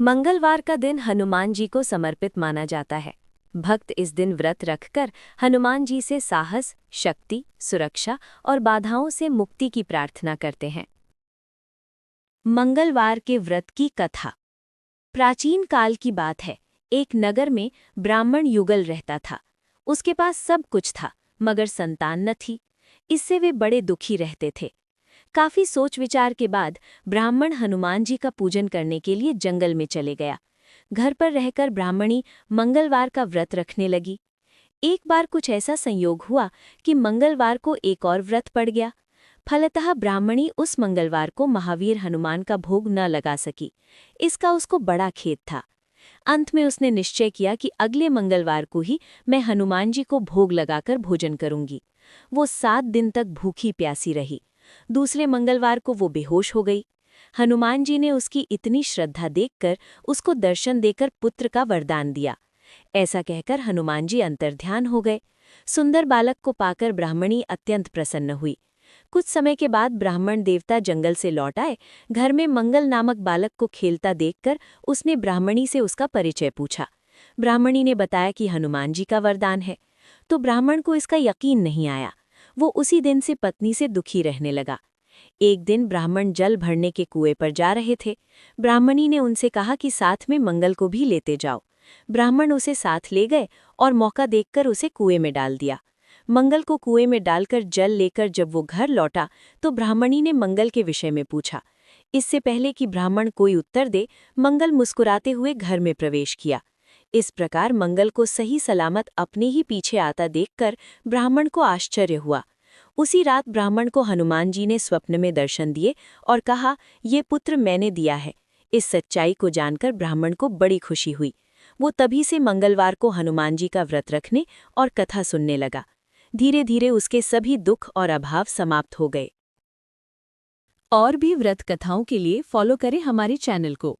मंगलवार का दिन हनुमान जी को समर्पित माना जाता है। भक्त इस दिन व्रत रखकर हनुमान जी से साहस, शक्ति, सुरक्षा और बाधाओं से मुक्ति की प्रार्थना करते हैं। मंगलवार के व्रत की कथा। प्राचीन काल की बात है। एक नगर में ब्राह्मण युगल रहता था। उसके पास सब कुछ था, मगर संतान न थी। इससे वे बड़े दुखी रहते थे। काफी सोच विचार के बाद ब्राह्मण हनुमान जी का पूजन करने के लिए जंगल में चले गया। घर पर रहकर ब्राह्मणी मंगलवार का व्रत रखने लगी। एक बार कुछ ऐसा संयोग हुआ कि मंगलवार को एक और व्रत पड़ गया। फलतः ब्राह्मणी उस मंगलवार को महावीर हनुमान का भोग न लगा सकी। इसका उसको बड़ा खेद था। अंत में उसने निश्चय किया कि अगले मंगलवार को ही मैं हनुमान जी को भोग लगाकर भोजन करूंगी। वो 7 दिन तक भूखी प्यासी रही। दूसरे मंगलवार को वो बेहोश हो गई। हनुमान जी ने उसकी इतनी श्रद्धा देखकर उसको दर्शन देकर पुत्र का वरदान दिया। ऐसा कहकर हनुमान जी अंतर्ध्यान हो गए। सुंदर बालक को पाकर ब्राह्मणी अत्यंत प्रसन्न हुई। कुछ समय के बाद ब्राह्मण देवता जंगल से लौट आए। घर में मंगल नामक बालक को खेलता देखकर उसने ब्राह्मणी से उसका परिचय पूछा। ब्राह्मणी ने बताया कि हनुमान जी का वरदान है। तो ब्राह्मण को इसका यकीन नहीं आया। वो उसी दिन से पत्नी से दुखी रहने लगा। एक दिन ब्राह्मण जल भरने के कुएं पर जा रहे थे। ब्राह्मणी ने उनसे कहा कि साथ में मंगल को भी लेते जाओ। ब्राह्मण उसे साथ ले गए और मौका देखकर उसे कुएं में डाल दिया। मंगल को कुएं में डालकर जल लेकर जब वो घर लौटा तो ब्राह्मणी ने मंगल के विषय में पूछा। इससे पहले कि ब्राह्मण कोई उत्तर दे, मंगल मुस्कुराते हुए घर में प्रवेश किया। इस प्रकार मंगल को सही सलामत अपने ही पीछे आता देखकर ब्राह्मण को आश्चर्य हुआ। उसी रात ब्राह्मण को हनुमान जी ने स्वप्न में दर्शन दिए और कहा, ये पुत्र मैंने दिया है। इस सच्चाई को जानकर ब्राह्मण को बड़ी खुशी हुई। वो तभी से मंगलवार को हनुमान जी का व्रत रखने और कथा सुनने लगा। धीरे धीरे उसके सभी दुख और अभाव समाप्त हो गए। और भी व्रत कथाओं के लिए फॉलो करें हमारे चैनल को।